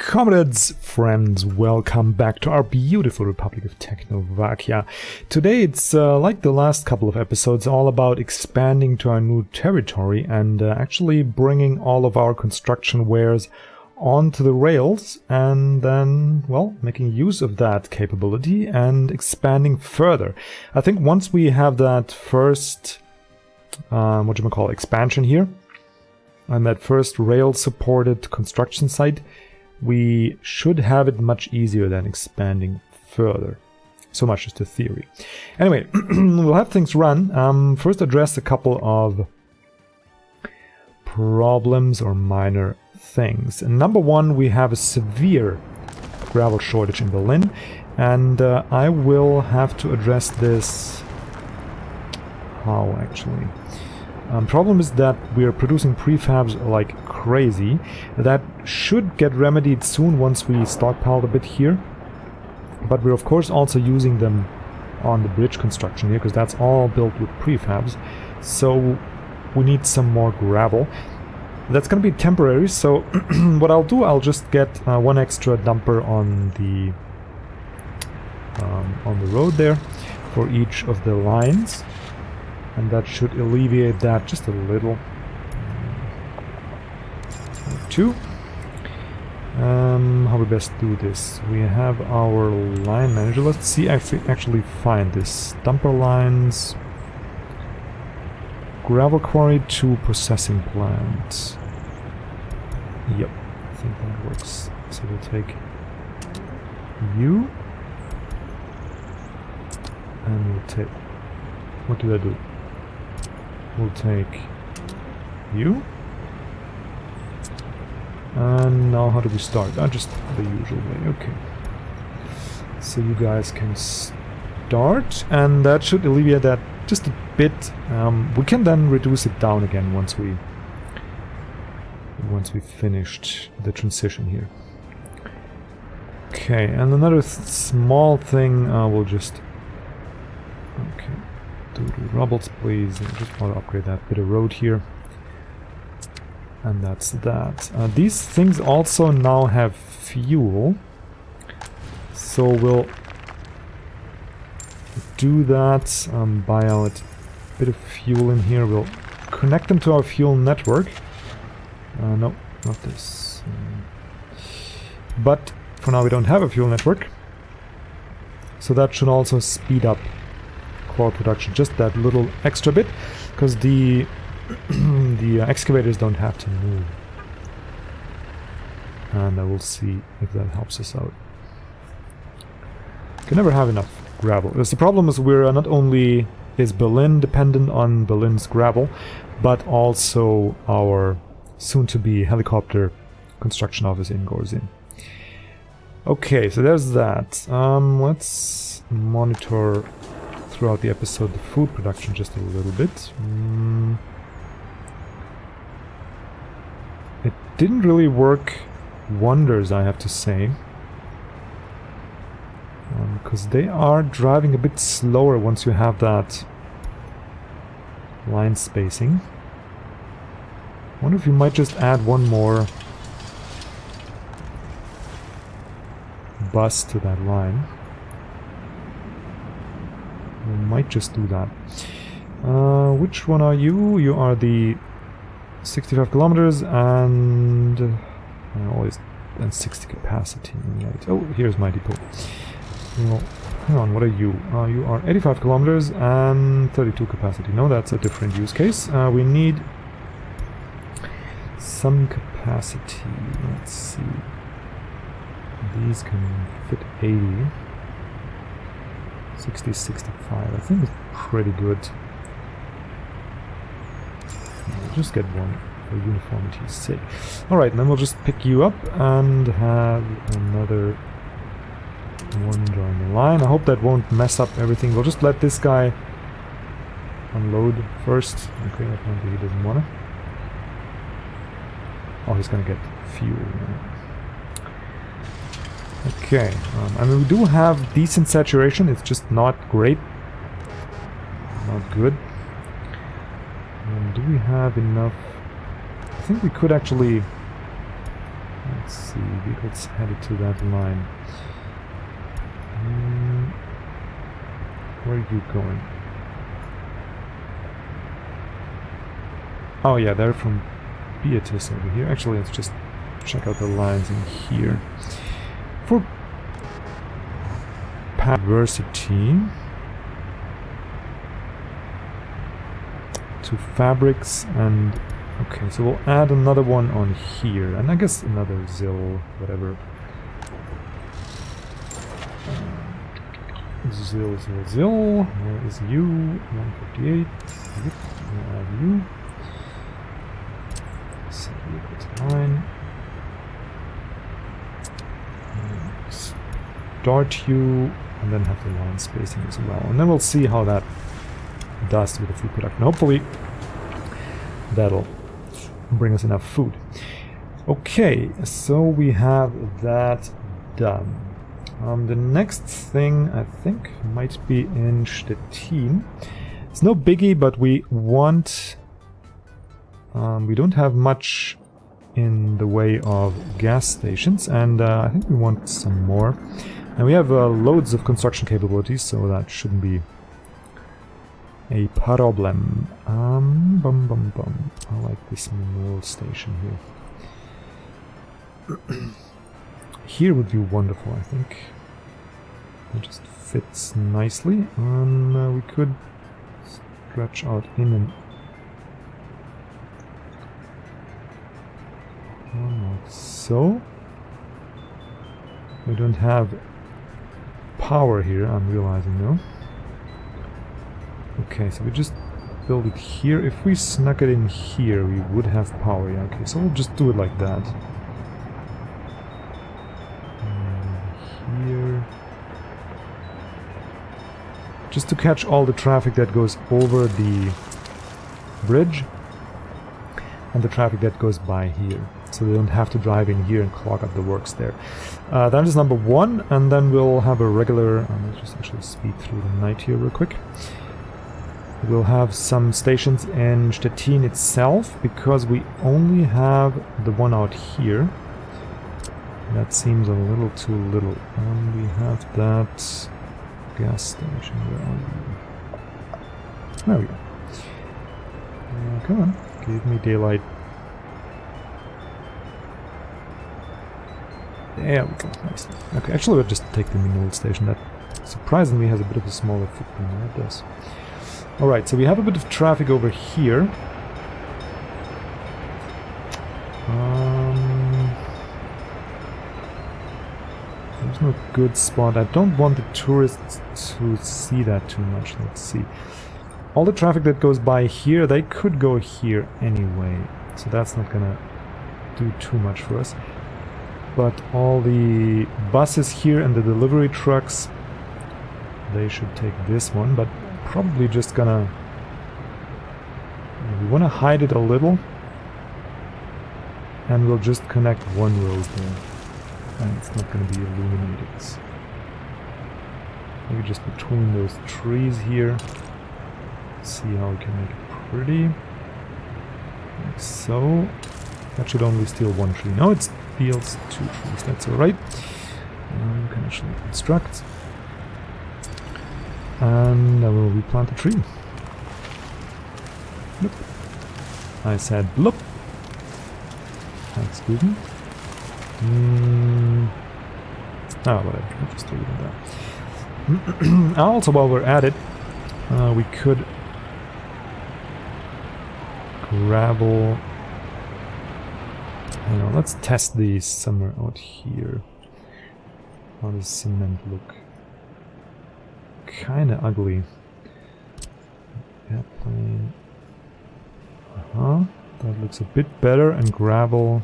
Comrades, friends, welcome back to our beautiful Republic of Tecnovakia. Today it's like the last couple of episodes, all about expanding to our new territory and actually bringing all of our construction wares onto the rails and then, well, making use of that capability and expanding further. I think once we have that first, expansion here, and that first rail-supported construction site, we should have it much easier than expanding further. So much as to theory. Anyway, we'll have things run. First address a couple of problems or minor things. And number one, we have a severe gravel shortage in Berlin, and I will have to address this. How actually? Problem is that we're producing prefabs like crazy. That should get remedied soon once we stockpile a bit here. But we're of course also using them on the bridge construction here, because that's all built with prefabs. So we need some more gravel. That's going to be temporary, so what I'll do, I'll just get one extra dumper on the road there for each of the lines. And that should alleviate that just a little. Two. How we best do this? We have our line manager. Let's see actually find this. Dumper lines. Gravel quarry to processing plant. Yep, I think that works. So we'll take you. And we'll take... What did I do? We'll take you. And now how do we start? Just the usual way, okay. So you guys can start, and that should alleviate that just a bit. We can then reduce it down again once we finished the transition here. Okay, and another small thing, we'll just... Okay. Do rubbles, please. I just want to upgrade that bit of road here. And that's that. These things also now have fuel. So we'll do that. Buy out a bit of fuel in here. We'll connect them to our fuel network. No, not this. But for now we don't have a fuel network. So that should also speed up production, just that little extra bit, because the excavators don't have to move, and I will see if that helps us out. Can never have enough gravel. Because the problem is we're not only is Berlin dependent on Berlin's gravel, but also our soon-to-be helicopter construction office in Gorzin. Okay, so there's that. Let's monitor throughout the episode the food production just a little bit. It didn't really work wonders, I have to say, because they are driving a bit slower once you have that line spacing. I wonder if you might just add one more bus to that line. We might just do that. Which one are you? You are the 65 kilometers and always and 60 capacity. Right. Oh, here's my depot. Well, hang on, what are you? You are 85 kilometers and 32 capacity. No, that's a different use case. We need some capacity. Let's see. These can fit 80. 60, 65, I think it's pretty good. We'll just get one for uniformity's sake. Alright, then we'll just pick you up and have another one join the line. I hope that won't mess up everything. We'll just let this guy unload first. Okay, apparently he doesn't want to. Oh, he's gonna get fuel. Okay, I mean we do have decent saturation, it's just not great. Not good. Do we have enough? I think we could actually Let's see, vehicles headed to that line. Where are you going? Oh yeah, they're from Beatrice over here. Actually, let's just check out the lines in here. For diversity to fabrics and okay, so we'll add another one on here, and I guess another ZIL, whatever. ZIL. Where is you? 158. Yep, we'll add you. Set vehicle to 9. Start you, and then have the line spacing as well. And then we'll see how that does with the food production. Hopefully that'll bring us enough food. Okay, so we have that done. The next thing I think might be in Stettin. It's no biggie, but we want... we don't have much in the way of gas stations, and I think we want some more. And we have loads of construction capabilities, so that shouldn't be a problem. I like this mineral station here. Here would be wonderful, I think. It just fits nicely, and we could stretch out in and like so. We don't have power here, I'm realizing now. Okay, so we just build it here. If we snuck it in here, we would have power. Yeah, okay, so we'll just do it like that. Here. Just to catch all the traffic that goes over the bridge and the traffic that goes by here. So they don't have to drive in here and clog up the works there. That is number one, and then we'll have a regular... let's just actually speed through the night here real quick. We'll have some stations in Stettin itself, because we only have the one out here. That seems a little too little. And we have that gas station. Where are you? There we go. Come on, give me daylight. There we go, nice. Okay, actually we'll just take the mineral station. That surprisingly has a bit of a smaller footprint than it does. Alright, so we have a bit of traffic over here. There's no good spot. I don't want the tourists to see that too much. Let's see. All the traffic that goes by here, they could go here anyway. So that's not gonna do too much for us. But all the buses here and the delivery trucks, they should take this one, but probably just gonna... we want to hide it a little, and we'll just connect one road there, and it's not going to be illuminated. Maybe just between those trees here. See how we can make it pretty. Like so. That should only steal one tree. No, it steals two trees. That's alright. We can actually construct. And I will replant a tree. Bloop. I said bloop. Excuse me. Whatever. I'll just leave it at that. Also, while we're at it, we could gravel. Hang on, let's test these somewhere out here. How does cement look? Kinda ugly. Airplane. That looks a bit better, and gravel.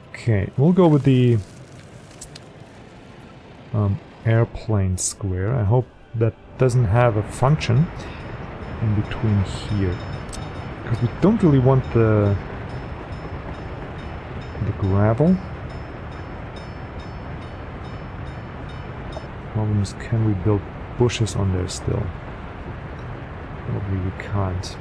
Okay, we'll go with the airplane square. I hope that doesn't have a function in between here, because we don't really want the gravel. Problem is, can we build bushes on there still? Probably we can't.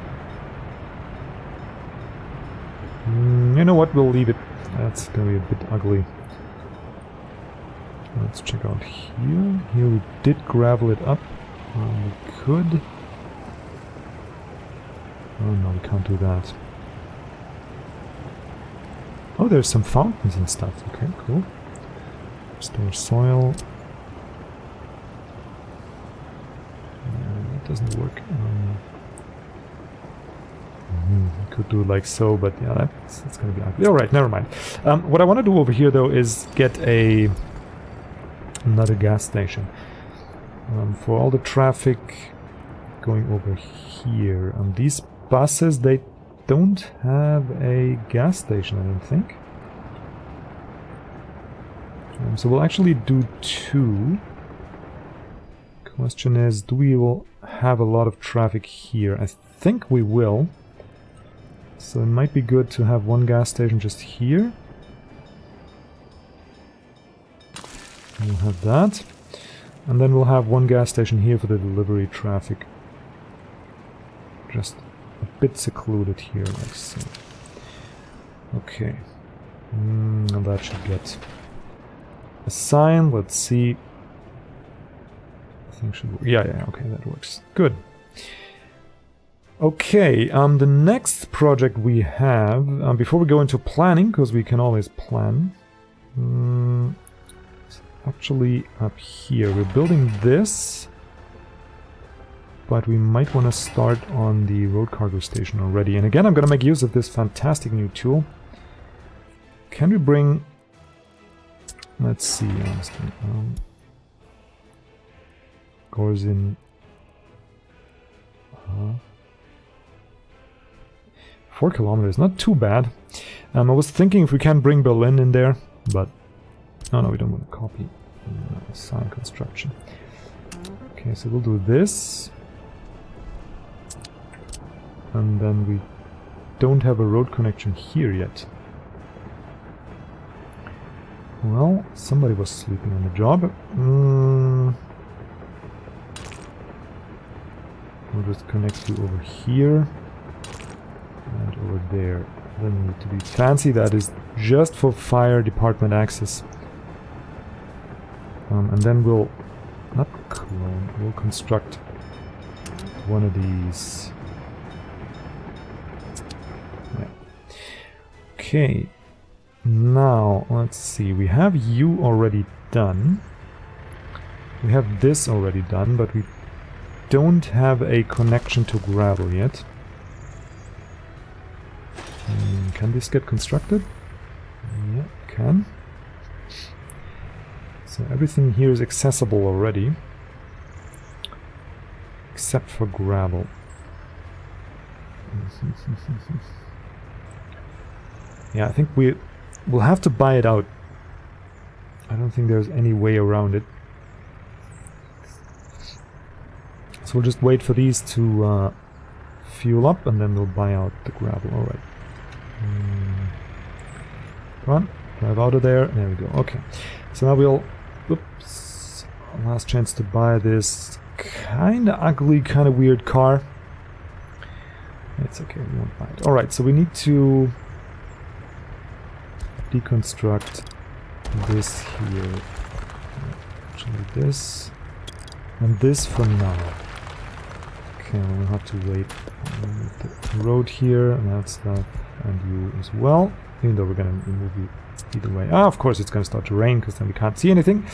You know what? We'll leave it. That's gonna be a bit ugly. Let's check out here. Here we did gravel it up. We could. Oh no, we can't do that. Oh, there's some fountains and stuff. Okay, cool. Store soil. That doesn't work. We could do it like so, but yeah, that's gonna be ugly. Alright, never mind. What I want to do over here, though, is get another gas station. For all the traffic going over here. These buses, they don't have a gas station, I don't think. So we'll actually do 2. Question is, do we will have a lot of traffic here? I think we will. So it might be good to have one gas station just here. We'll have that. And then we'll have one gas station here for the delivery traffic. Just a bit secluded here, like so. Okay. And that should get a sign. Let's see. I think should work. Yeah, okay, that works. Good. Okay, the next project we have, before we go into planning, because we can always plan, it's actually up here. We're building this, but we might want to start on the road cargo station already. And again, I'm going to make use of this fantastic new tool. Can we bring... Let's see, honestly. Gorzin... 4 kilometers, not too bad. I was thinking if we can bring Berlin in there, but... Oh no, we don't want to copy. Sign construction. Okay, so we'll do this. And then we don't have a road connection here yet. Well, somebody was sleeping on the job. We'll just connect you over here. And over there. Doesn't need to be fancy, that is just for fire department access. And then we'll... not clone, we'll construct one of these. Yeah. Okay. Now, let's see. We have you already done. We have this already done, but we don't have a connection to gravel yet. Can this get constructed? Yeah, it can. So everything here is accessible already. Except for gravel. Yeah, I think we'll have to buy it out. I don't think there's any way around it. So we'll just wait for these to fuel up and then we'll buy out the gravel. Alright. Come on, drive out of there. There we go. Okay. So now we'll... Oops. Last chance to buy this kinda ugly, kinda weird car. It's okay, we won't buy it. Alright, so we need to deconstruct this here. Actually this. And this for now. Okay, we'll have to wait. The road here and that stuff. And you as well. Even though we're gonna remove you either way. Ah, of course it's gonna start to rain because then we can't see anything.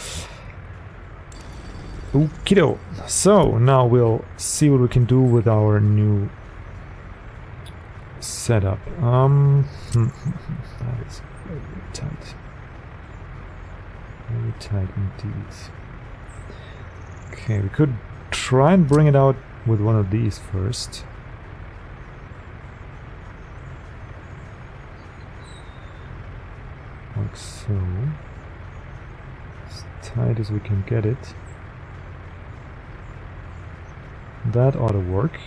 Okido. So now we'll see what we can do with our new setup. That is very tight. Very tight indeed. Okay, we could try and bring it out with one of these first. Like so. As tight as we can get it. That ought to work.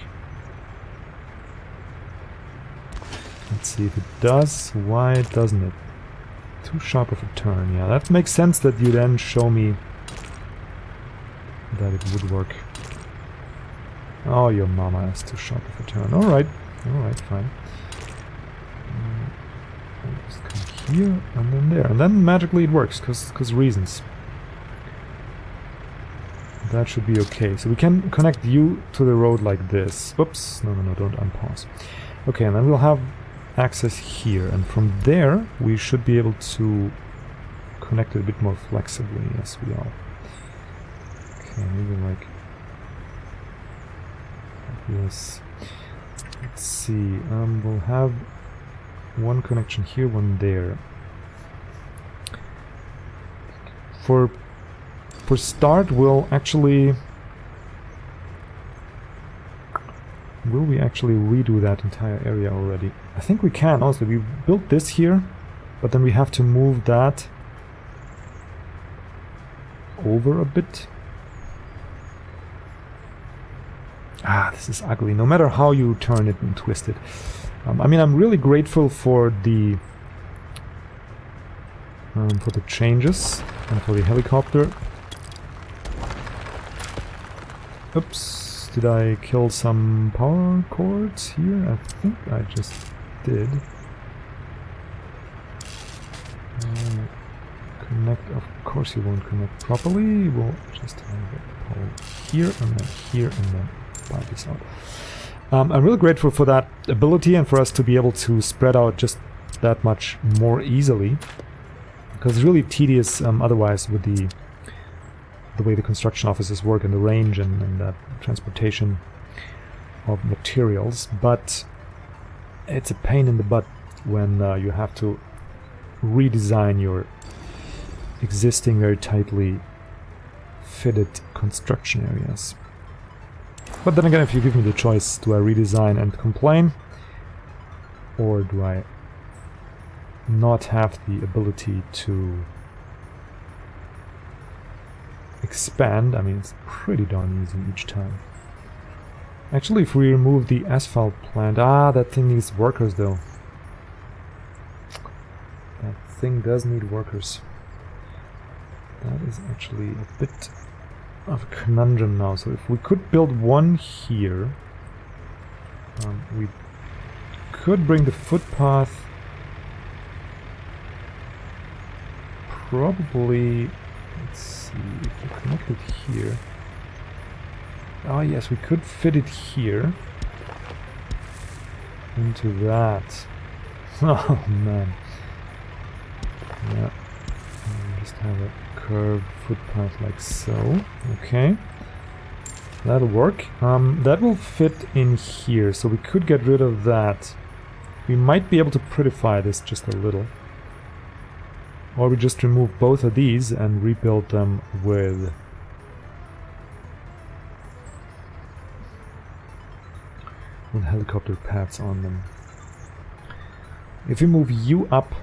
Let's see if it does. Why doesn't it? Too sharp of a turn. Yeah, that makes sense that you then show me that it would work. Oh, your mama is too sharp of a turn. Alright. Alright, fine. Just come here and then there. And then magically it works, because reasons. That should be okay. So we can connect you to the road like this. Oops. No, don't unpause. Okay, and then we'll have access here. And from there, we should be able to connect it a bit more flexibly. Yes, we are. Okay, maybe like this. Let's see. We'll have one connection here, one there. For start, we'll actually... Will we actually redo that entire area already? I think we can also. We built this here, but then we have to move that over a bit. Ah, this is ugly. No matter how you turn it and twist it. I mean, I'm really grateful for the changes and for the helicopter. Oops, did I kill some power cords here? I think I just did. Connect, of course you won't connect properly. We'll just have a pole here and then buy this out. I'm really grateful for that ability and for us to be able to spread out just that much more easily. Because it's really tedious otherwise with the way the construction offices work and the range and that transportation of materials. But it's a pain in the butt when you have to redesign your existing very tightly fitted construction areas. But then again, if you give me the choice, do I redesign and complain, or do I not have the ability to expand? I mean, it's pretty darn easy each time. Actually, if we remove the asphalt plant... Ah, that thing needs workers though. That thing does need workers. That is actually a bit of a conundrum now. So if we could build one here, we could bring the footpath probably... Let's see, if we connect it here... Oh yes, we could fit it here into that. Oh man. Yeah. Just have a curved footpath like so. Okay. That'll work. That will fit in here, so we could get rid of that. We might be able to prettify this just a little. Or we just remove both of these and rebuild them with helicopter pads on them. If we move you up,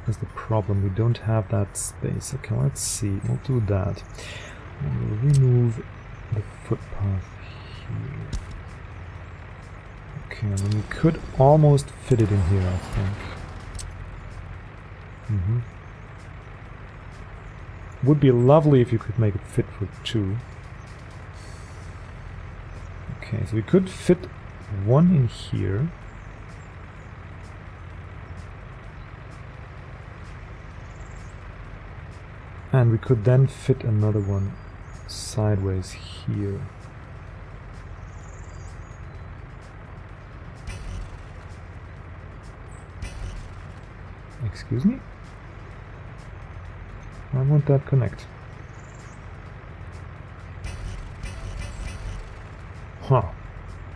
is the problem. We don't have that space. Okay, let's see. We'll do that. And we'll remove the footpath here. Okay, and then we could almost fit it in here, I think. Would be lovely if you could make it fit for two. Okay, so we could fit one in here. And we could then fit another one sideways here. Excuse me? Why won't that connect? Huh.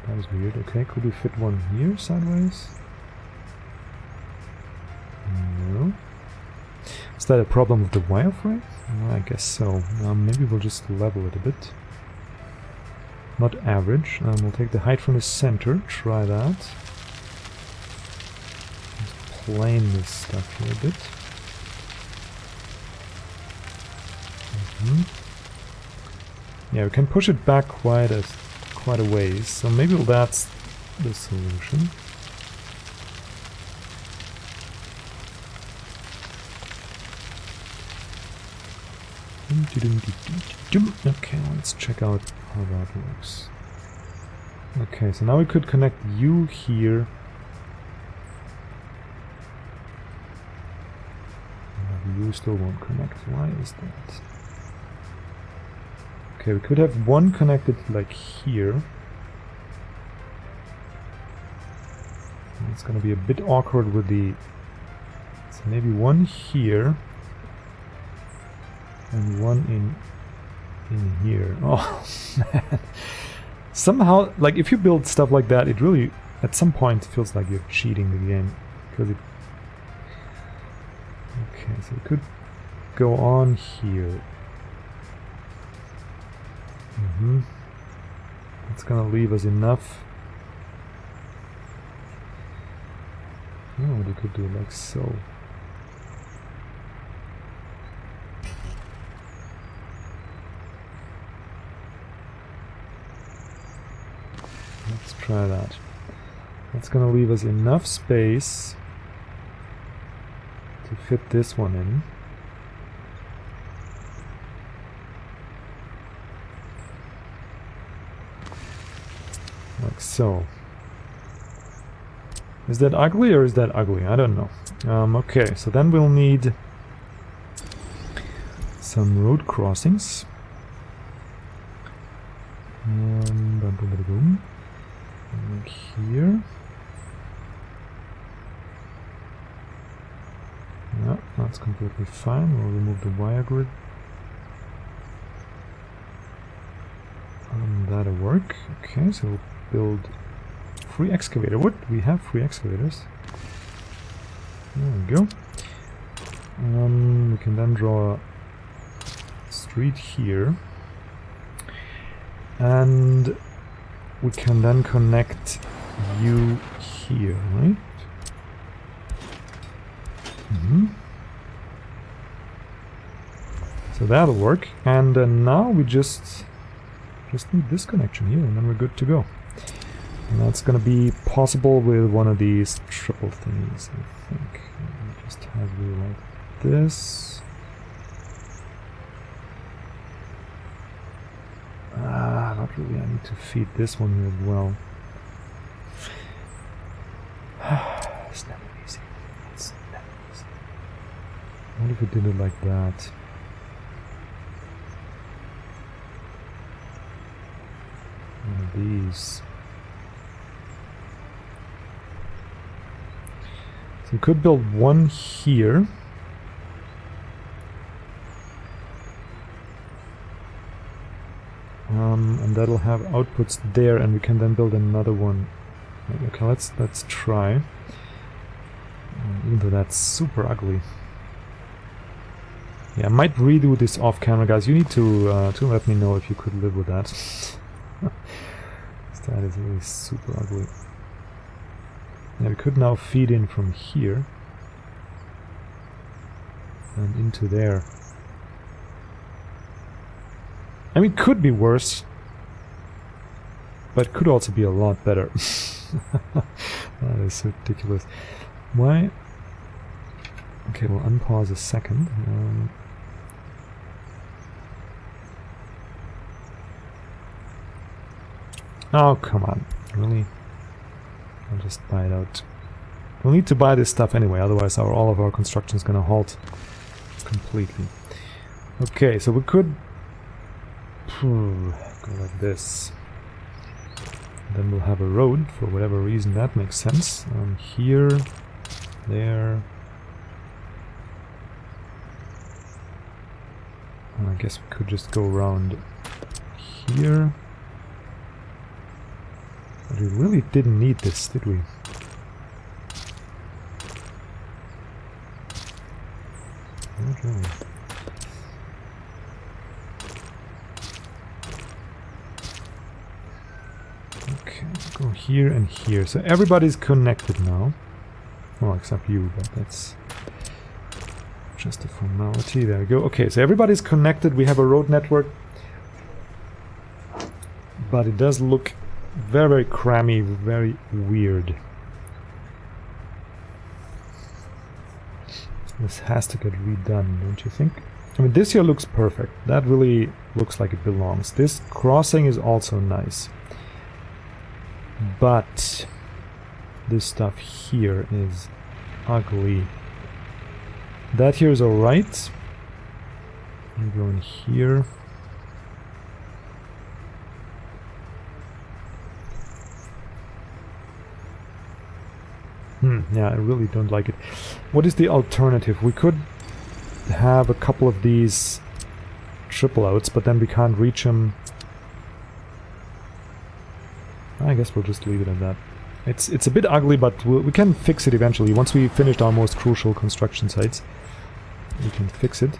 That was weird. Okay, could we fit one here sideways? No. Is that a problem with the wireframe? Well, I guess so. Maybe we'll just level it a bit. Not average. We'll take the height from the center. Try that. Let's plane this stuff here a bit. Yeah, we can push it back quite a ways, so maybe that's the solution. Okay, let's check out how that works. Okay, so now we could connect you here You still won't connect. Why is that? Okay, we could have one connected like here. It's gonna be a bit awkward with the... So maybe one here. And one in here. Oh, man. Somehow, like, if you build stuff like that, it really, at some point, feels like you're cheating the game. Because it... Okay, so it could go on here. It's gonna leave us enough. Oh, they could do it like so. Let's try that. That's gonna leave us enough space to fit this one in. Like so. Is that ugly or is that ugly? I don't know. Okay, so then we'll need some road crossings. Boom. Like here. Yeah, that's completely fine. We'll remove the wire grid. That'll work. Okay, so we'll build free excavator. What? We have free excavators. There we go. We can then draw a street here. And we can then connect you here, right? So that'll work. And now we just need this connection here, and then we're good to go. And that's gonna be possible with one of these triple thingies, I think. I'll just have you like this. Not really. I need to feed this one here as well. It's never easy. It's never easy. What if we did it like that? One of these. So we could build one here. And that'll have outputs there, and we can then build another one. Okay, let's try. Even though that's super ugly. Yeah, I might redo this off camera, guys. You need to let me know if you could live with that. That is really super ugly. Yeah, we could now feed in from here and into there. I mean, it could be worse, but it could also be a lot better. That is ridiculous. Why? Okay, we'll unpause a second. Oh, come on. Really? I'll just buy it out. We'll need to buy this stuff anyway, otherwise all of our construction is going to halt completely. Okay, so we could go like this. Then we'll have a road, for whatever reason that makes sense. Here, there. I guess we could just go around here. But we really didn't need this, did we? Not really. Okay, go here and here. So everybody's connected now. Well, except you, but that's just a formality. There we go. Okay, so everybody's connected. We have a road network. But it does look very, very crammy, very weird. This has to get redone, don't you think? I mean, this here looks perfect. That really looks like it belongs. This crossing is also nice. But this stuff here is ugly. That here is alright. You go in here. Yeah, I really don't like it. What is the alternative? We could have a couple of these triple outs, but then we can't reach them. I guess we'll just leave it at that. It's a bit ugly, but we can fix it eventually. Once we finished our most crucial construction sites, we can fix it.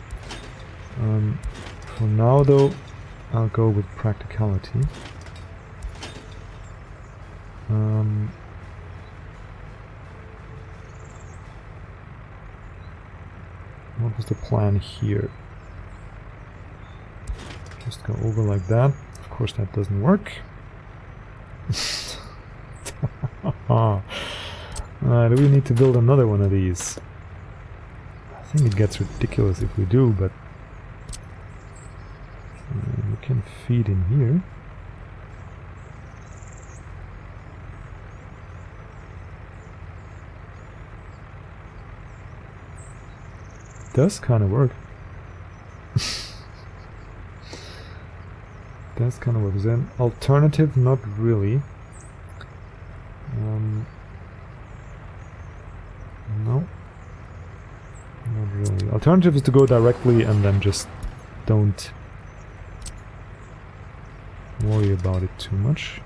For now, though, I'll go with practicality. What was the plan here? Just go over like that. Of course, that doesn't work. Do we need to build another one of these? I think it gets ridiculous if we do, but we can feed in here. Does kind of work. Does kind of work. Is there an alternative? Not really. No. Not really. Alternative is to go directly and then just don't worry about it too much.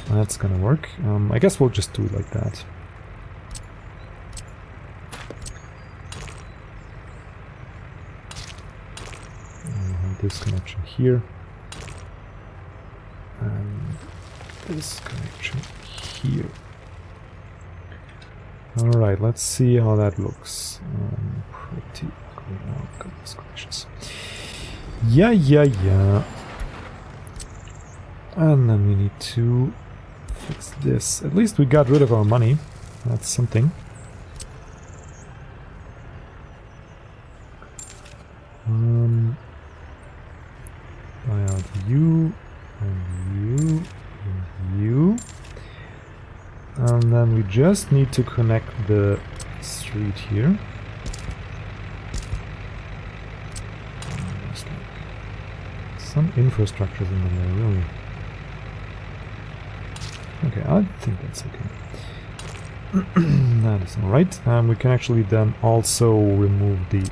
That's gonna work. I guess we'll just do it like that. This connection here, and this connection here. Alright, let's see how that looks. Pretty ugly. Oh, goodness gracious. Yeah. And then we need to fix this. At least we got rid of our money. That's something. Buy out you, and you, and you. And then we just need to connect the street here. Some infrastructures in there, really. Okay, I think that's okay. That is alright. We can actually then also remove the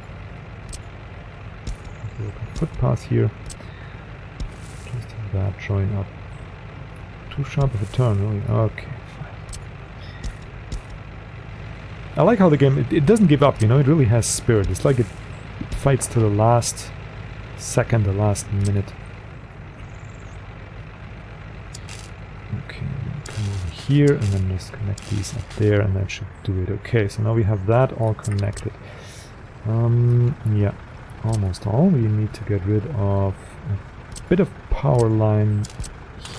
footpath here. Just have that showing up. Too sharp of a turn, really. Okay, fine. I like how the game, it doesn't give up, you know, it really has spirit. It's like it fights to the last second, the last minute. Okay, come over here and then just connect these up there and that should do it. Okay, so now we have that all connected. Yeah, almost all. We need to get rid of a bit of power line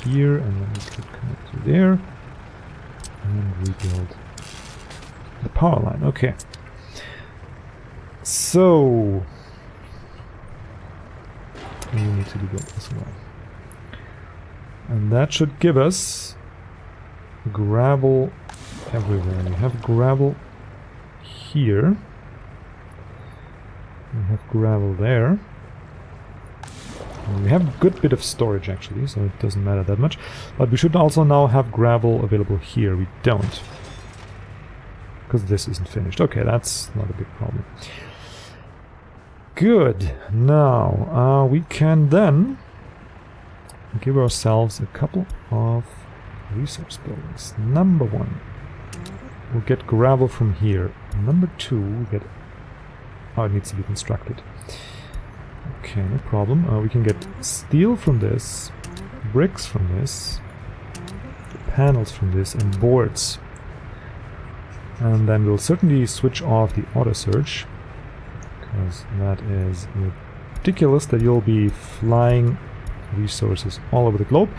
here and then we could connect to there and rebuild the power line. Okay. So we need to do that as well. And that should give us gravel everywhere. We have gravel here. We have gravel there. And we have a good bit of storage actually, so it doesn't matter that much. But we should also now have gravel available here. We don't. Because this isn't finished. Okay, that's not a big problem. Good. Now, we can then give ourselves a couple of resource buildings. Number one, we'll get gravel from here. Number two, we'll get... Oh, it needs to be constructed. Okay, no problem. We can get steel from this, bricks from this, panels from this, and boards. And then we'll certainly switch off the auto search, because that is ridiculous that you'll be flying resources all over the globe.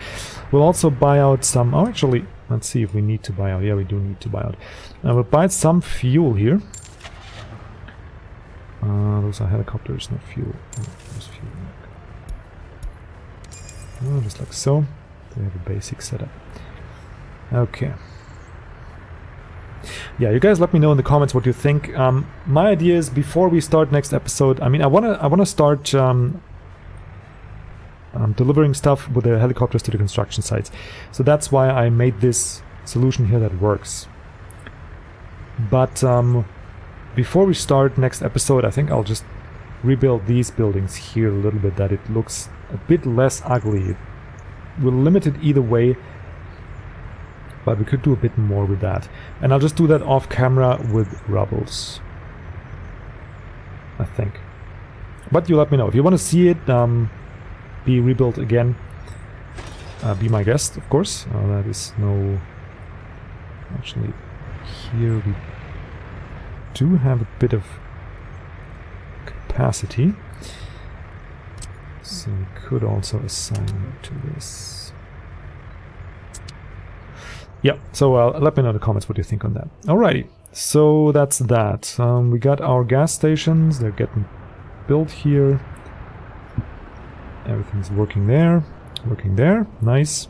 We'll also buy out some... Oh, actually, let's see if we need to buy out. Yeah, we do need to buy out. We'll buy some fuel here. Those are helicopters, not fuel. Oh, there's fuel. Oh, just like so. They have a basic setup. Okay. Yeah, you guys let me know in the comments what you think. My idea is, before we start next episode, I mean, I wanna start delivering stuff with the helicopters to the construction sites. So that's why I made this solution here that works. But before we start next episode, I think I'll just rebuild these buildings here a little bit, that it looks a bit less ugly. We're limited either way, but we could do a bit more with that. And I'll just do that off camera with rubbles, I think. But you let me know. If you want to see it be rebuilt again, be my guest, of course. That is no... Actually, here we do have a bit of capacity. So we could also assign to this. Yeah, so let me know in the comments what you think on that. Alrighty, so that's that. We got our gas stations, they're getting built here. Everything's working there, nice.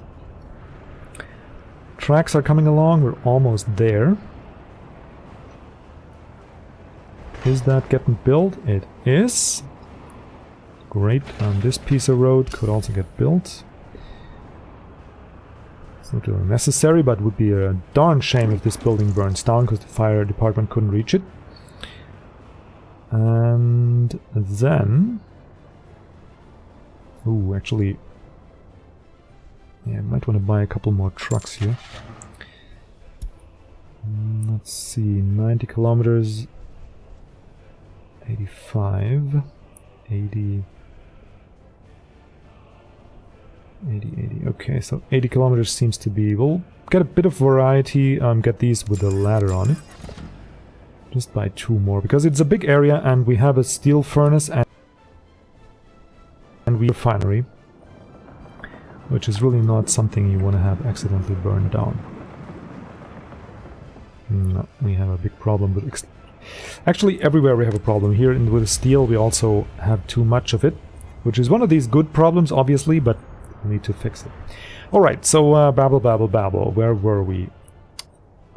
Tracks are coming along, we're almost there. Is that getting built? It is. Great, this piece of road could also get built. It's not really necessary, but it would be a darn shame if this building burns down, because the fire department couldn't reach it. And then... Ooh, actually... Yeah, I might want to buy a couple more trucks here. Let's see, 90 kilometers... 85... 80... 80, okay, so 80 kilometers seems to be... We'll get a bit of variety, get these with a ladder on it. Just buy 2 more, because it's a big area and we have a steel furnace and we have a refinery, which is really not something you want to have accidentally burned down. No, we have a big problem with... Actually, everywhere we have a problem. Here with steel we also have too much of it, which is one of these good problems, obviously, but we need to fix it. Alright, so babble, babble, babble. Where were we?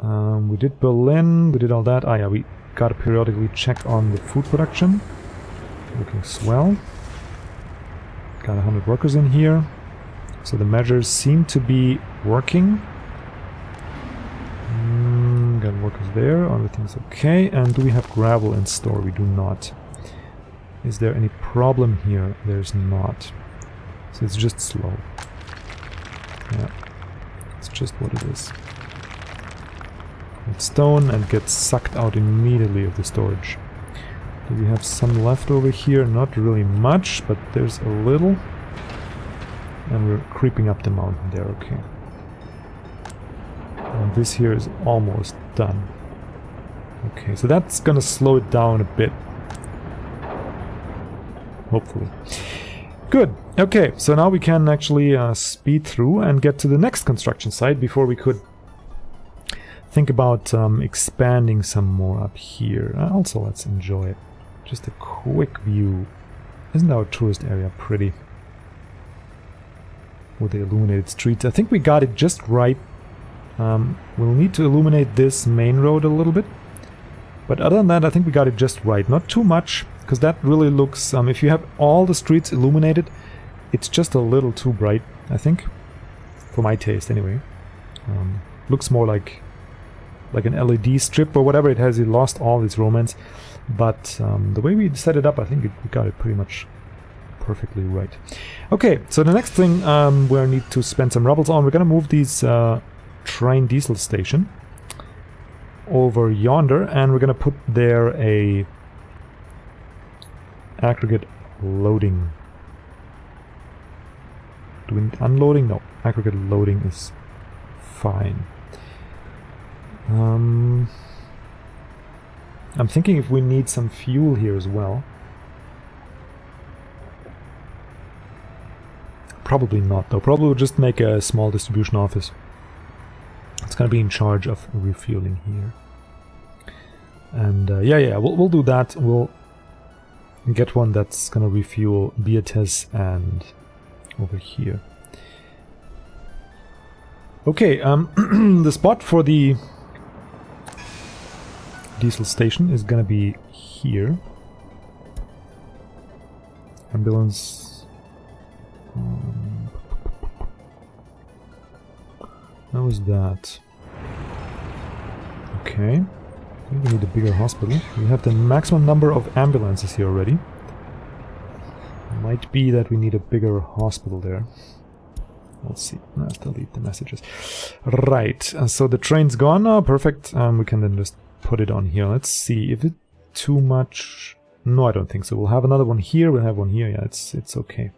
We did Berlin, we did all that. Ah yeah, we gotta periodically check on the food production. Looking swell. Got 100 workers in here. So the measures seem to be working. Got workers there, everything's okay. And do we have gravel in store? We do not. Is there any problem here? There's not. So it's just slow. Yeah, it's just what it is. It's stone and gets sucked out immediately of the storage. Do we have some left over here? Not really much, but there's a little. And we're creeping up the mountain there, okay. And this here is almost done. Okay, so that's gonna slow it down a bit. Hopefully. Good. Okay, so now we can actually speed through and get to the next construction site before we could think about expanding some more up here. Also, let's enjoy it. Just a quick view. Isn't our tourist area pretty? With the illuminated streets. I think we got it just right. We'll need to illuminate this main road a little bit. But other than that, I think we got it just right. Not too much, because that really looks... if you have all the streets illuminated, it's just a little too bright, I think. For my taste, anyway. Looks more like an LED strip or whatever. It lost all its romance. But the way we set it up, I think we got it pretty much perfectly right. Okay, so the next thing we need to spend some rubbles on. We're going to move these train diesel station over yonder, and we're going to put there a aggregate loading. Do we need unloading? No, aggregate loading is fine. I'm thinking if we need some fuel here as well. Probably not, though. Probably we'll just make a small distribution office. It's gonna be in charge of refueling here. And yeah, we'll do that. We'll get one that's gonna refuel Beatrice and over here. Okay, the spot for the diesel station is gonna be here. Ambulance. How was that? Okay. We need a bigger hospital. We have the maximum number of ambulances here already. Might be that we need a bigger hospital there. Let's see. Delete the messages. Right. So the train's gone. Oh, perfect. We can then just put it on here. Let's see if it's too much. No, I don't think so. We'll have another one here. We'll have one here. Yeah, it's okay.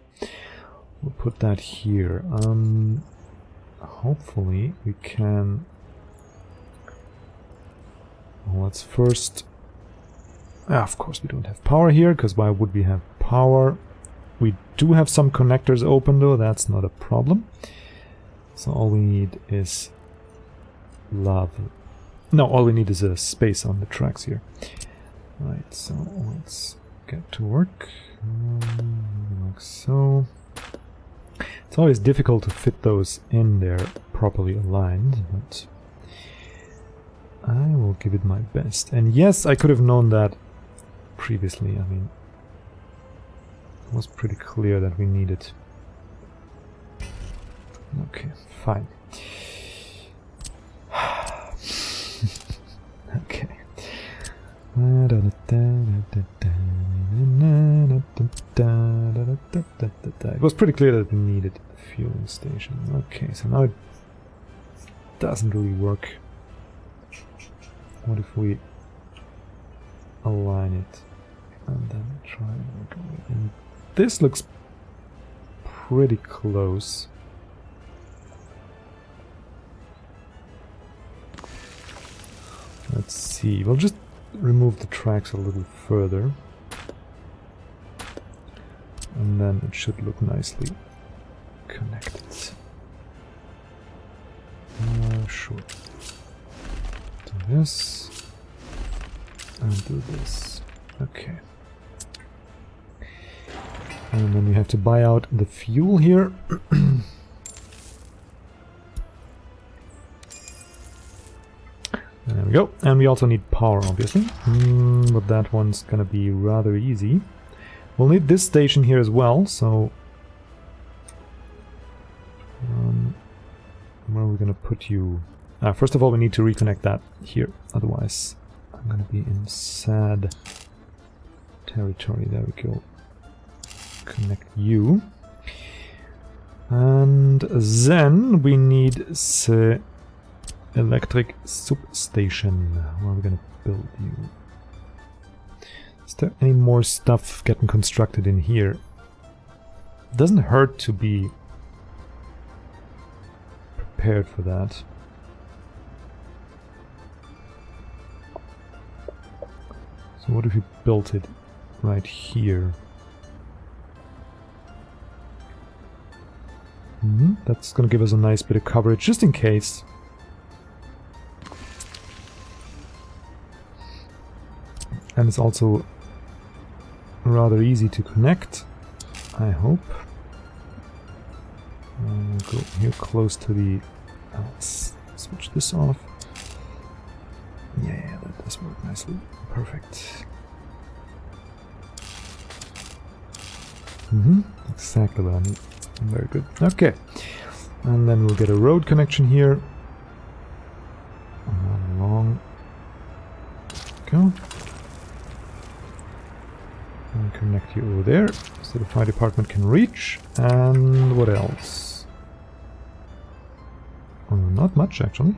We'll put that here. Hopefully we can. Well, let's first. Of course, we don't have power here, because why would we have power? We do have some connectors open though, that's not a problem. So all we need is love. No, all we need is a space on the tracks here. Right, so let's get to work. Like so. It's always difficult to fit those in there properly aligned, but I will give it my best. And yes, I could have known that previously. I mean, it was pretty clear that we needed. Okay, fine. Okay. It was pretty clear that we needed a fueling station. Okay, so now it doesn't really work. What if we align it and then try and work away? And this looks pretty close. Let's see, we'll just remove the tracks a little further. And then it should look nicely connected. Sure. Do this. And do this. Okay. And then we have to buy out the fuel here. There we go. And we also need power, obviously. But that one's gonna be rather easy. We'll need this station here as well, so... where are we gonna put you? First of all, we need to reconnect that here. Otherwise, I'm gonna be in sad territory. There we go. Connect you. And then we need the electric substation. Where are we gonna build you? Is there any more stuff getting constructed in here? It doesn't hurt to be prepared for that. So what if we built it right here? That's gonna give us a nice bit of coverage, just in case. And it's also rather easy to connect, I hope. We'll go here close to the... let's switch this off. Yeah, that does work nicely. Perfect. Exactly what I need. Very good. Okay. And then we'll get a road connection here. Along. Go. And connect you over there, so the fire department can reach. And what else? Not much, actually.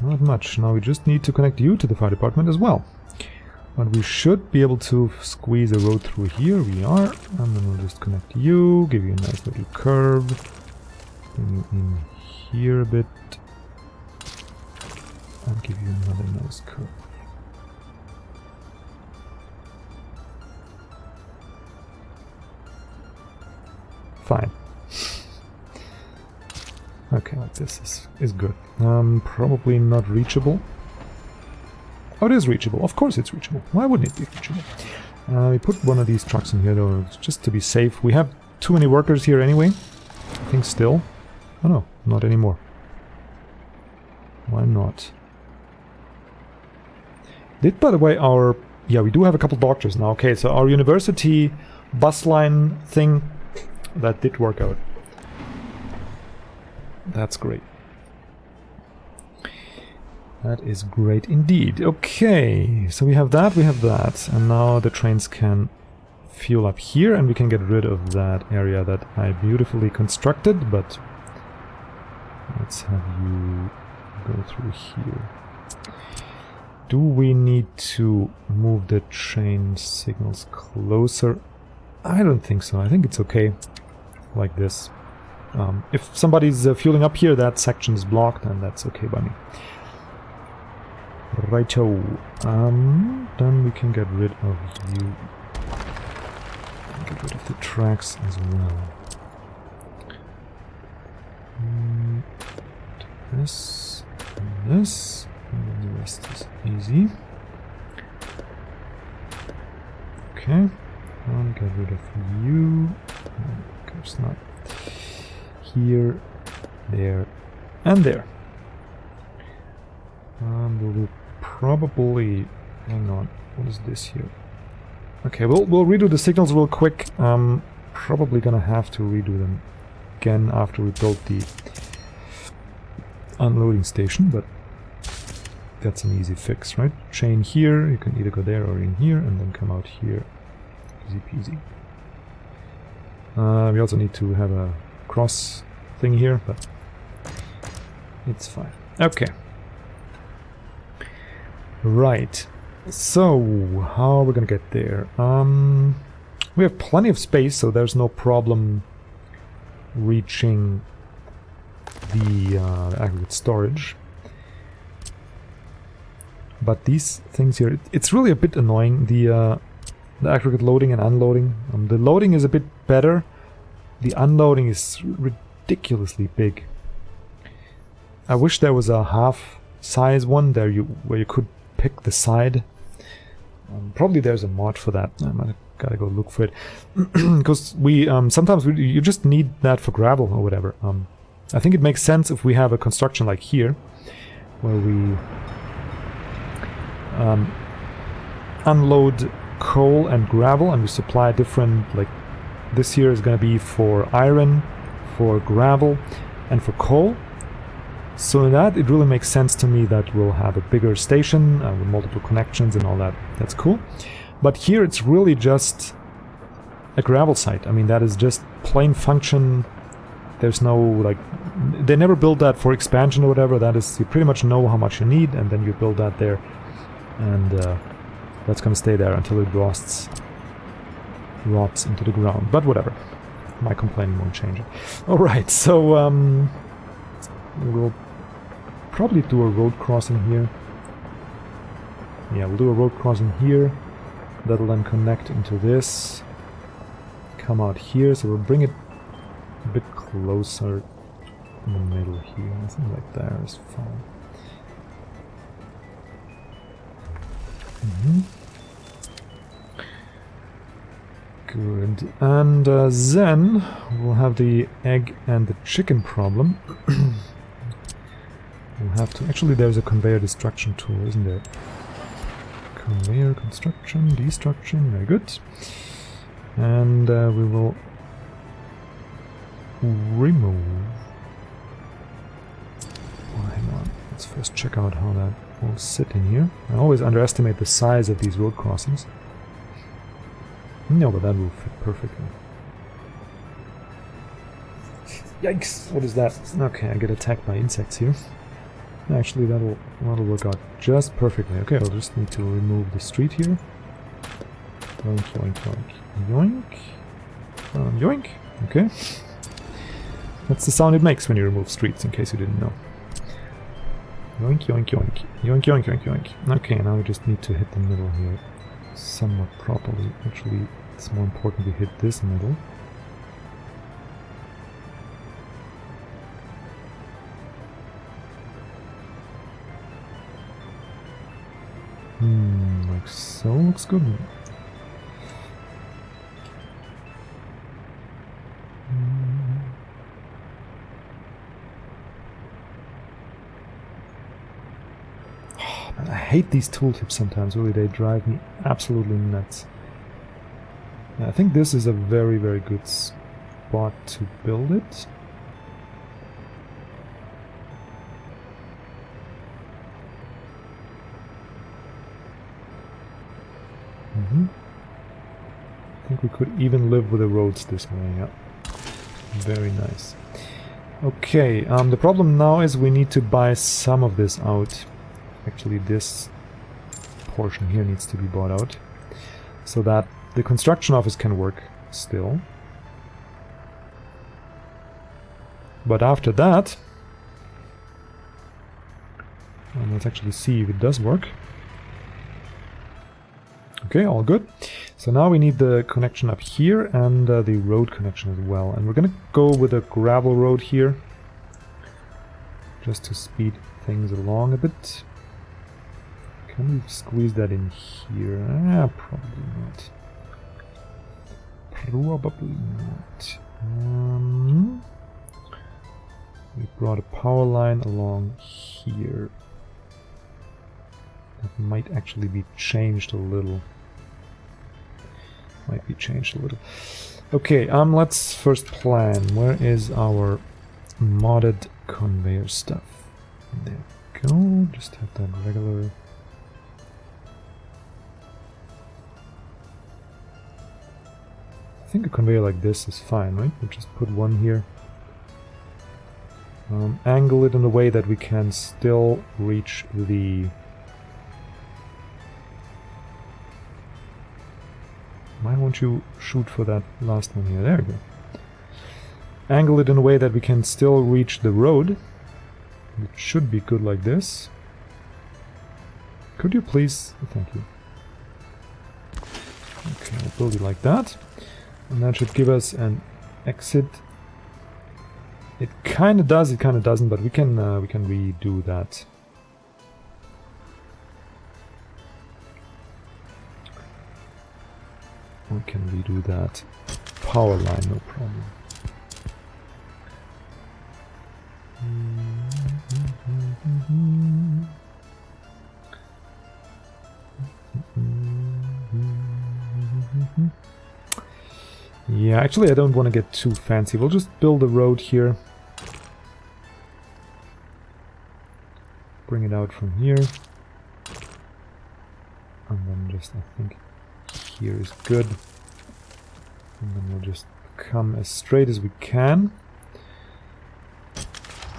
Not much. Now we just need to connect you to the fire department as well. But we should be able to squeeze a road through here. We are. And then we'll just connect you, give you a nice little curve. Bring you in here a bit. And give you another nice curve. Fine. Okay, like this is good. Probably not reachable. Oh, it is reachable. Of course it's reachable. Why wouldn't it be reachable? We put one of these trucks in here though, just to be safe. We have too many workers here anyway. I think still. Oh no, not anymore. Why not? Did, by the way, our... Yeah, we do have a couple doctors now. Okay, so our university bus line thing, that did work out. That's great. That is great indeed. Okay, so we have that, and now the trains can fuel up here, and we can get rid of that area that I beautifully constructed, but let's have you go through here. Do we need to move the train signals closer? I don't think so. I think it's okay like this. If somebody's fueling up here, that section is blocked, and that's okay by me. Righto. Then we can get rid of you. Get rid of the tracks as well. This and this, and then the rest is easy. Okay. I'll get rid of you. Of course not. Here, there, and there. We will probably... Hang on, what is this here? Okay, we'll redo the signals real quick. Probably gonna have to redo them again after we build the unloading station, but that's an easy fix, right? Chain here, you can either go there or in here, and then come out here. Easy peasy. We also need to have a cross thing here, but it's fine. Okay. Right. So, how are we gonna get there? We have plenty of space, so there's no problem reaching the aggregate storage. But these things here, it's really a bit annoying, the aggregate loading and unloading. The loading is a bit better. The unloading is ridiculously big. I wish there was a half-size one there where you could pick the side. Probably there's a mod for that. I might gotta go look for it, because we sometimes you just need that for gravel or whatever. I think it makes sense if we have a construction like here, where we unload coal and gravel, and we supply different, like this here is going to be for iron, for gravel, and for coal. So in that, it really makes sense to me that we'll have a bigger station with multiple connections and all that. That's cool. But here it's really just a gravel site. I mean, that is just plain function. There's no, like, they never build that for expansion or whatever. That is, you pretty much know how much you need, and then you build that there. And that's going to stay there until it rots into the ground. But whatever. My complaining won't change it. Alright, so we'll probably do a road crossing here. Yeah, we'll do a road crossing here. That'll then connect into this. Come out here, so we'll bring it a bit closer in the middle here. I think like there is fine. Good. And then we'll have the egg and the chicken problem. We'll have to... Actually, there's a conveyor destruction tool, isn't there? Conveyor construction, destruction, very good. And we will remove... Oh, hang on. Let's first check out how that will sit in here. I always underestimate the size of these road crossings. No, but that will fit perfectly. Yikes! What is that? Okay, I get attacked by insects here. Actually, that'll work out just perfectly. Okay, I'll just need to remove the street here. Yoink, yoink, yoink. Yoink. Yoink. Okay. That's the sound it makes when you remove streets, in case you didn't know. Yoink, yoink, yoink. Yoink, yoink, yoink, yoink. Okay, now we just need to hit the middle here somewhat properly. Actually, it's more important to hit this middle. Like so, looks good. I hate these tooltips sometimes, really, they drive me absolutely nuts. Yeah, I think this is a very, very good spot to build it. I think we could even live with the roads this way, yeah. Very nice. Okay, the problem now is we need to buy some of this out. Actually, this portion here needs to be bought out, so that the construction office can work still. But after that, let's actually see if it does work. Okay, all good. So now we need the connection up here and the road connection as well. And we're gonna go with a gravel road here, just to speed things along a bit. Can we squeeze that in here? Probably not. Probably not. We brought a power line along here. That might actually be changed a little. Might be changed a little. Okay, let's first plan. Where is our modded conveyor stuff? There we go. Just have that regular. I think a conveyor like this is fine, right? We'll just put one here. Angle it in a way that we can still reach the... Why won't you shoot for that last one here? There we go. Angle it in a way that we can still reach the road. It should be good like this. Could you please? Thank you. Okay, I'll build it like that. And that should give us an exit. It kind of does, it kind of doesn't, but we can redo that. We can redo that power line, no problem. Yeah, actually I don't want to get too fancy. We'll just build a road here. Bring it out from here. And then just, I think, here is good. And then we'll just come as straight as we can.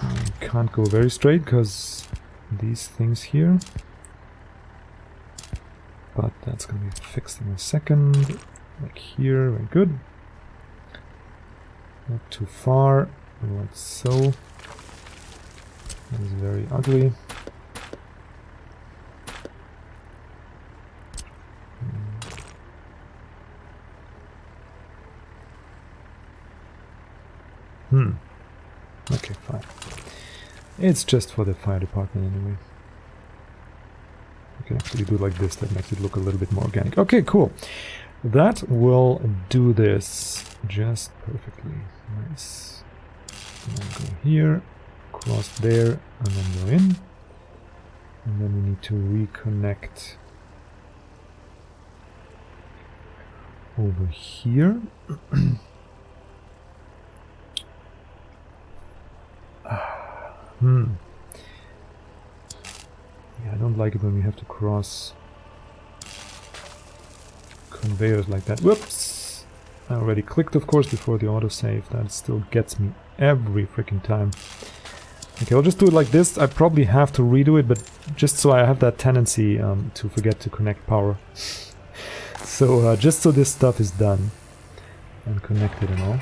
We can't go very straight because these things here. But that's going to be fixed in a second. Like here, very good. Not too far, like so. That is very ugly. Okay, fine. It's just for the fire department anyway. We can actually do it like this, that makes it look a little bit more organic. Okay, cool. That will do this just perfectly. Nice. And then go here, cross there, and then go in. And then we need to reconnect over here. Yeah, I don't like it when we have to cross conveyors like that. Whoops! I already clicked, of course, before the autosave. That still gets me every freaking time. Okay, I'll just do it like this. I probably have to redo it, but just so I have that tendency to forget to connect power. So just so this stuff is done and connected and all.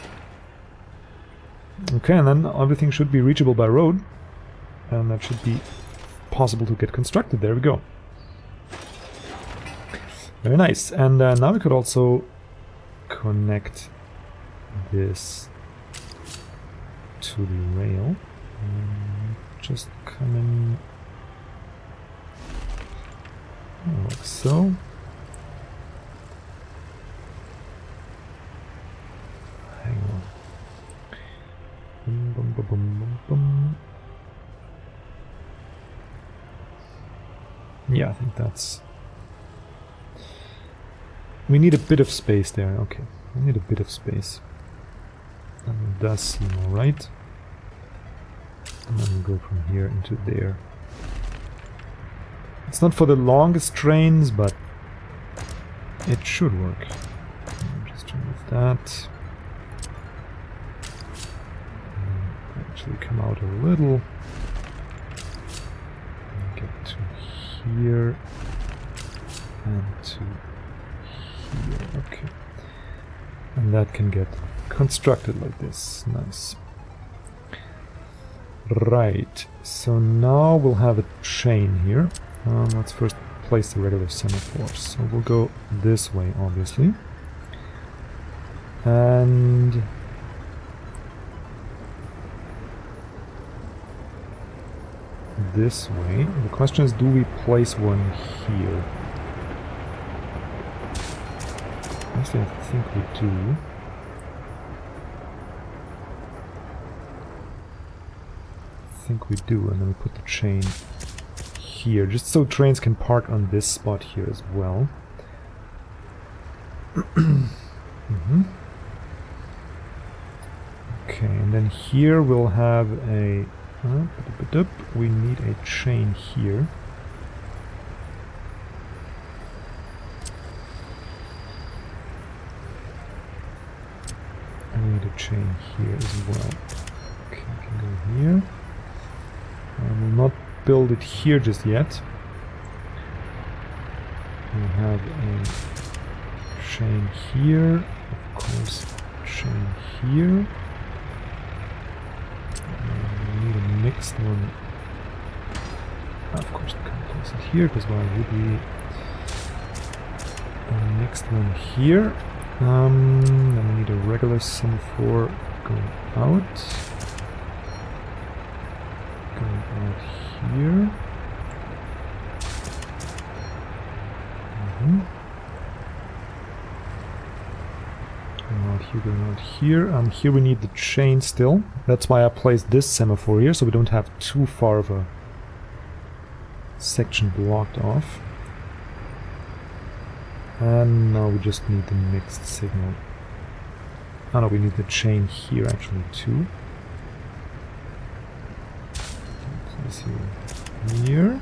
Okay, and then everything should be reachable by road, and that should be possible to get constructed. There we go. Very nice. And now we could also connect this to the rail. Just coming like so. Hang on. Boom, boom, boom, boom, boom, boom. Yeah, I think that's... We need a bit of space there. Okay, we need a bit of space. And it does seem alright. And then we go from here into there. It's not for the longest trains, but it should work. Just remove that. And actually come out a little. And get to here. And to here. Okay. And that can get constructed like this. Nice. Right. So now we'll have a chain here. Let's first place the regular semaphores. So we'll go this way, obviously. And this way. The question is, do we place one here? Honestly, I think we do. I think we do, and then we put the chain here, just so trains can park on this spot here as well. Okay, and then here we'll have a... we need a chain here. I need a chain here as well. Okay, I can go here. I will not build it here just yet. We have a chain here, of course, chain here. And we need a mixed one. Of course, we can't place it here, because why would we? A mixed one here. Then we need a regular semaphore going out. Going out here. Going out here, going out here. Here we need the chain still. That's why I placed this semaphore here, so we don't have too far of a section blocked off. And now we just need the mixed signal. Oh no, we need the chain here actually too. Place you here.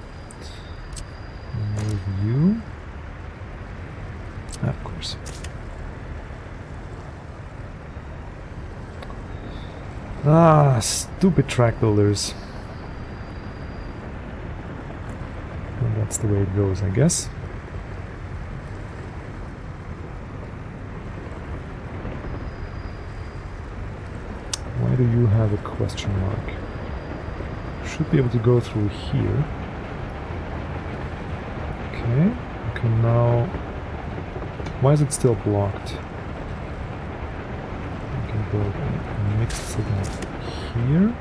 Move you. Of course. Ah, stupid track builders. Well, that's the way it goes, I guess. Why do you have a question mark? Should be able to go through here. Okay, okay, now... Why is it still blocked? I can build a mixed signal here.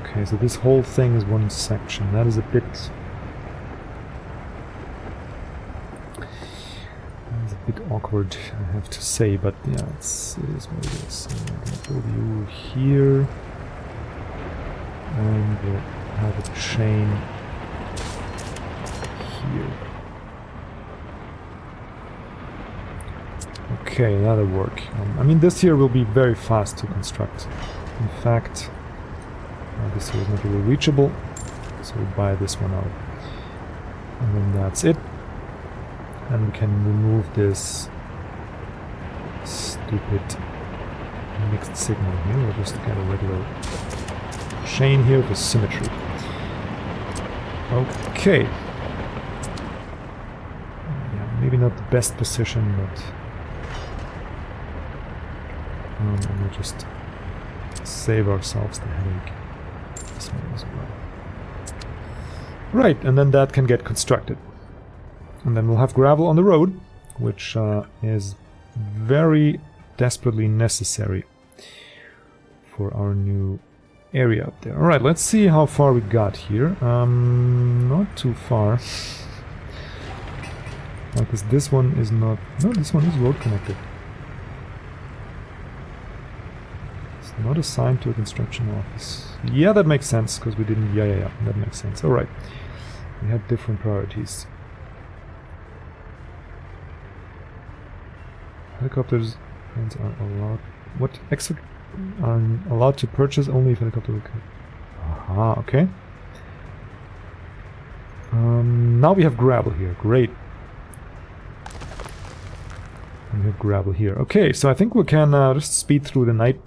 Okay, so this whole thing is one section. That is a bit... awkward, I have to say, but yeah, it is what it is. So I'm gonna build you here, and we'll have a chain here. Okay, that'll work. I mean, this here will be very fast to construct. In fact, this here is not really reachable, so we buy this one out, and then that's it. And we can remove this stupid mixed signal here. We'll just get a regular chain here for symmetry. Okay. Yeah, maybe not the best position, but and we'll just save ourselves the headache this way as well. Right, and then that can get constructed. And then we'll have gravel on the road, which is very desperately necessary for our new area up there. Alright, let's see how far we got here. Not too far. Because this one is not... No, this one is road connected. It's not assigned to a construction office. Yeah, that makes sense, because we didn't... Yeah, that makes sense. Alright. We had different priorities. Helicopters are allowed. What extra are allowed to purchase only if helicopter will come. Aha, okay. Now we have gravel here. Great. And we have gravel here. Okay, so I think we can just speed through the night.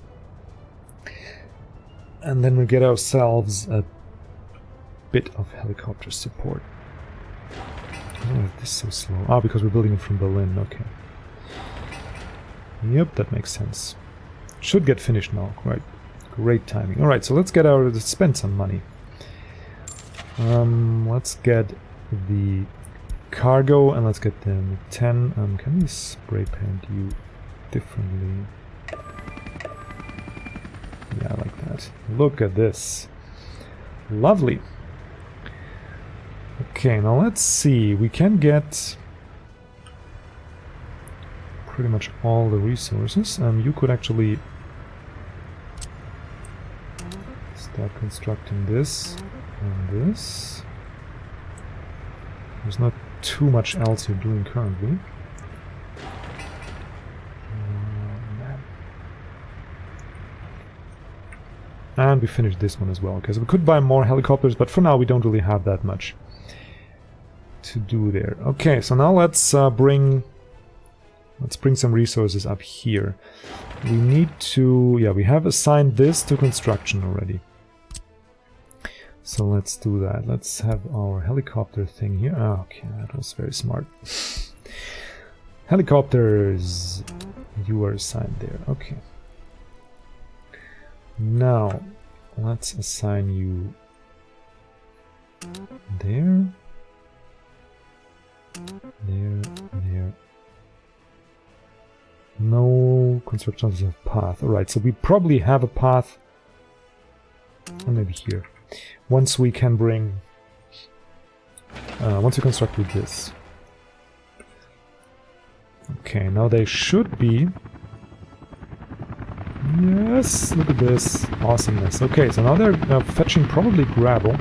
And then we'll get ourselves a bit of helicopter support. Why is this so slow? Ah, because we're building it from Berlin. Okay. Yep, that makes sense. Should get finished now. Right. Great timing. Alright, so let's spend some money. Let's get the cargo and let's get the 10. Can we spray paint you differently? Yeah, like that. Look at this. Lovely. Okay, now let's see. We can get pretty much all the resources. You could actually start constructing this and this. There's not too much else you're doing currently. And we finished this one as well, because we could buy more helicopters, but for now we don't really have that much to do there. Okay, so now let's bring some resources up here. We need to, yeah, we have assigned this to construction already. So let's do that. Let's have our helicopter thing here. Ah, okay, that was very smart. Helicopters, you are assigned there. Okay. Now, let's assign you there, there. No construction of path. Alright, so we probably have a path, or maybe here. Once we can bring, once we construct with this. Okay, now they should be. Yes, look at this awesomeness. Okay, so now they're fetching probably gravel.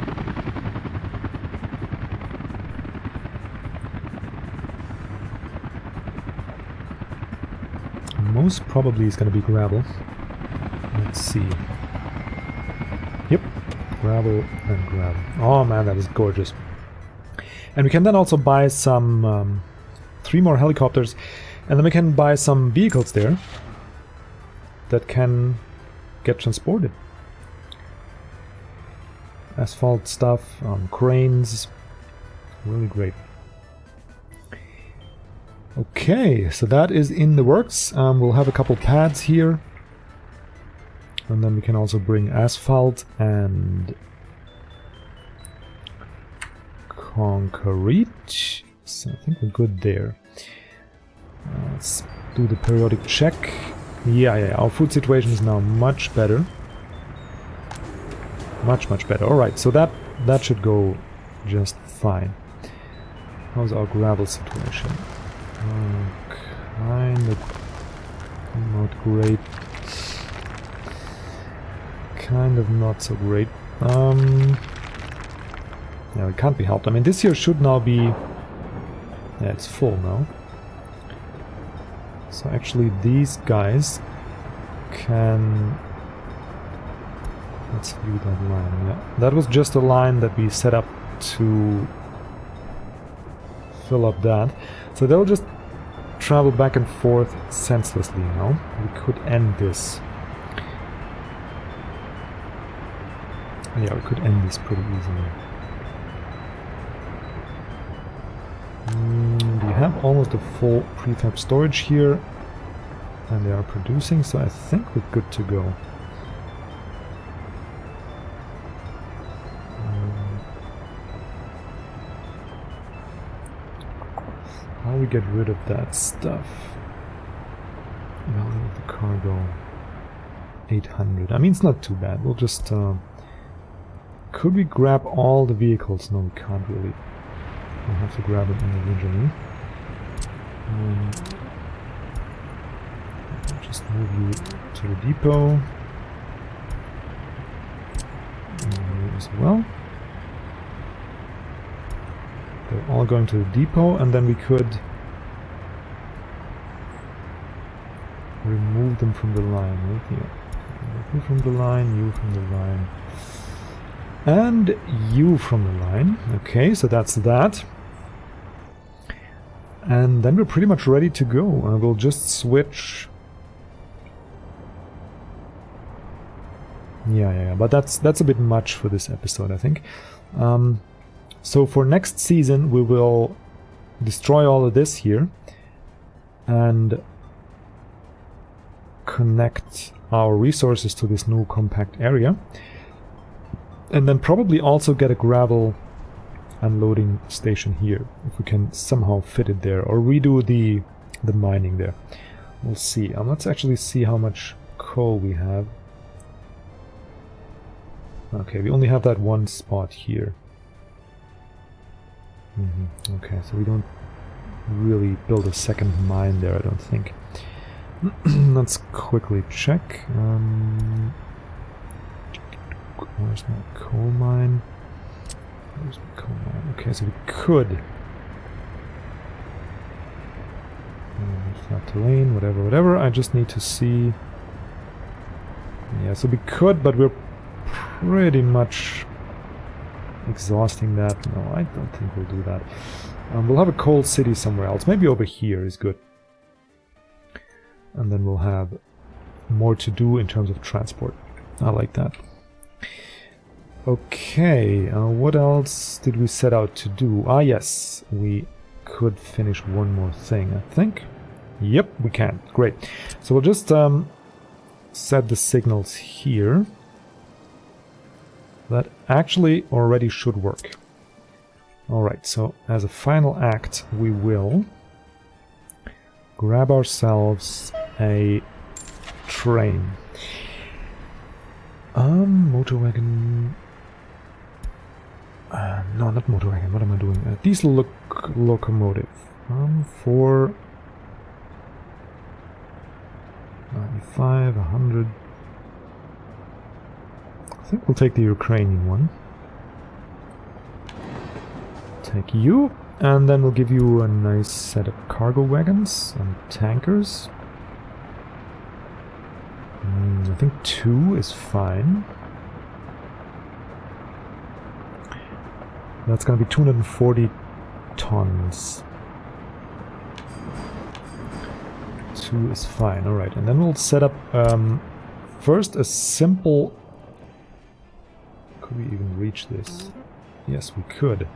Most probably is going to be gravel. Let's see. Yep, gravel and gravel. Oh man, that is gorgeous. And we can then also buy some 3 more helicopters, and then we can buy some vehicles there that can get transported. Asphalt stuff, cranes, really great. Okay, so that is in the works. We'll have a couple pads here, and then we can also bring asphalt and concrete. So I think we're good there. Let's do the periodic check. Yeah, our food situation is now much better. Much better. Alright, so that should go just fine. How's our gravel situation? Kind of not great. Kind of not so great. Yeah, it can't be helped. I mean, this here should now be... Yeah, it's full now. So actually these guys can... Let's view that line. Yeah, that was just a line that we set up to fill up that. So they'll just travel back and forth senselessly now. We could end this. Yeah, we could end this pretty easily. We have almost a full prefab storage here, and they are producing, so I think we're good to go. How we get rid of that stuff? Value of the cargo 800. I mean, it's not too bad. We'll just could we grab all the vehicles? No, we can't really. We'll have to grab them individually. I'll just move you to the depot. And you as well. all going to the depot, and then we could remove them from the line right here. You from the line, you from the line, and you from the line. Okay, so that's that. And then we're pretty much ready to go. We'll just switch. Yeah, but that's a bit much for this episode, I think. So for next season, we will destroy all of this here and connect our resources to this new compact area, and then probably also get a gravel unloading station here, if we can somehow fit it there, or redo the mining there. We'll see. Let's actually see how much coal we have. Okay, we only have that one spot here. Okay, so we don't really build a second mine there, I don't think. Let's quickly check. Where's my coal mine? Where's my coal mine? Okay, so we could. Flat terrain, whatever. I just need to see. Yeah, so we could, but we're pretty much exhausting that. No, I don't think we'll do that. We'll have a coal city somewhere else. Maybe over here is good. And then we'll have more to do in terms of transport. I like that. Okay, what else did we set out to do? Ah, yes, we could finish one more thing, I think. Yep, we can. Great. So we'll just set the signals here. That actually already should work. Alright, so as a final act, we will grab ourselves a train. Motor-wagon... no, not motor-wagon, what am I doing? Diesel locomotive. For... 95, 100... I think we'll take the Ukrainian one. Take you, and then we'll give you a nice set of cargo wagons and tankers. I think 2 is fine. That's gonna be 240 tons. 2 is fine, alright. And then we'll set up first a simple... Could we even reach this? Yes, we could.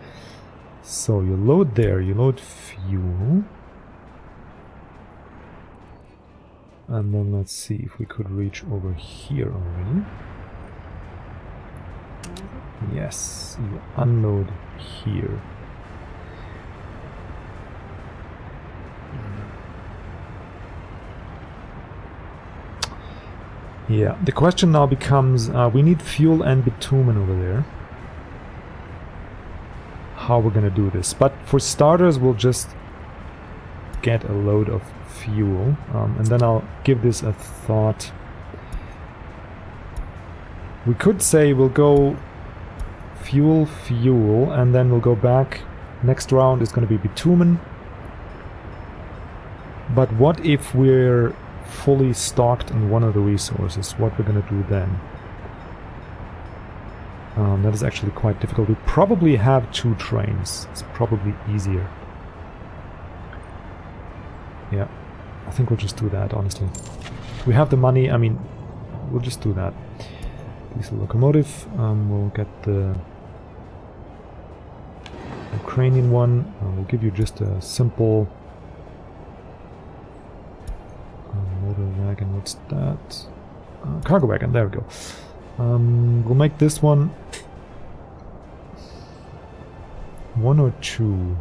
So you load there, you load fuel. And then let's see if we could reach over here already. Yes, you unload here. Yeah, the question now becomes, we need fuel and bitumen over there. How we're gonna do this. But for starters, we'll just get a load of fuel, and then I'll give this a thought. We could say we'll go fuel, and then we'll go back. Next round is gonna be bitumen. But what if we're fully stocked on one of the resources? What we're gonna do then? That is actually quite difficult. We probably have 2 trains. It's probably easier. Yeah, I think we'll just do that, honestly. We have the money, I mean, we'll just do that. Diesel locomotive, we'll get the Ukrainian one. We'll give you just a simple motor wagon, what's that? Cargo wagon, there we go. We'll make this one 1 or 2.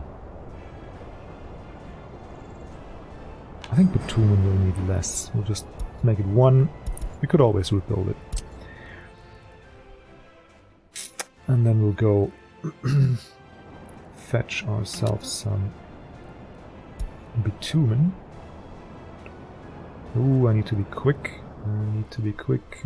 I think bitumen will need less. We'll just make it 1. We could always rebuild it. And then we'll go fetch ourselves some bitumen. Ooh, I need to be quick. I need to be quick.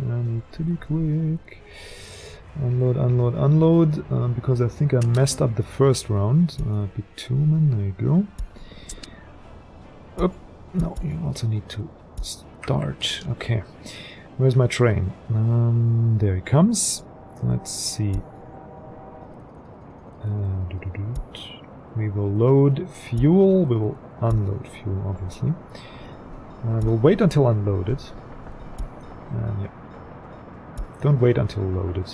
Unload, unload, unload, because I think I messed up the first round. Bitumen, there you go. Oh, no, you also need to start. Okay, where's my train? There he comes. Let's see. We will load fuel, we will unload fuel, obviously. We'll wait until unloaded. Yeah. Don't wait until loaded.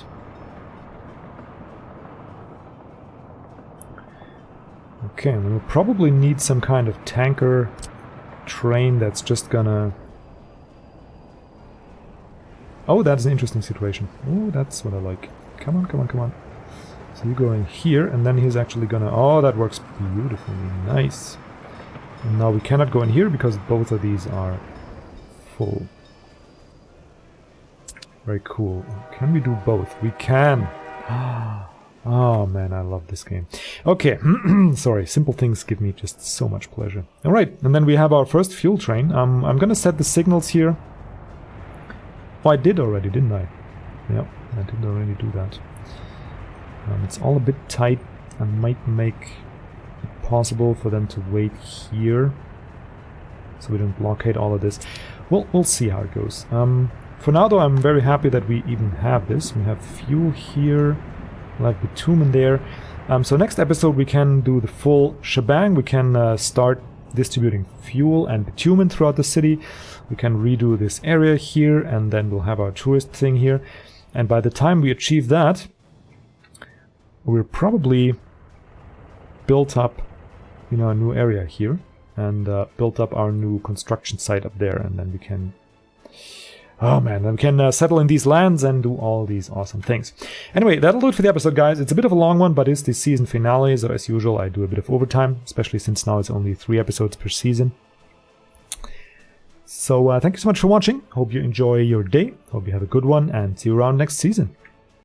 Okay, we'll probably need some kind of tanker train that's just gonna... Oh, that's an interesting situation. Oh, that's what I like. Come on, come on, come on. So you go in here, and then he's actually gonna... Oh, that works beautifully. Nice. And now we cannot go in here because both of these are full. Very cool. Can we do both? We can! Oh man, I love this game. Okay, sorry, simple things give me just so much pleasure. Alright, and then we have our first fuel train. I'm gonna set the signals here. Oh, I did already, didn't I? Yep, I did already do that. It's all a bit tight. I might make it possible for them to wait here, so we don't blockade all of this. Well, we'll see how it goes. For now though, I'm very happy that we even have this. We have fuel here, we'll have bitumen there. So next episode we can do the full shebang. We can start distributing fuel and bitumen throughout the city. We can redo this area here, and then we'll have our tourist thing here. And by the time we achieve that, we're probably built up, you know, a new area here, and built up our new construction site up there, and then we can... Oh man, then we can settle in these lands and do all these awesome things. Anyway, that'll do it for the episode, guys. It's a bit of a long one, but it's the season finale, so as usual I do a bit of overtime, especially since now it's only 3 episodes per season. So thank you so much for watching. Hope you enjoy your day. Hope you have a good one, and see you around next season.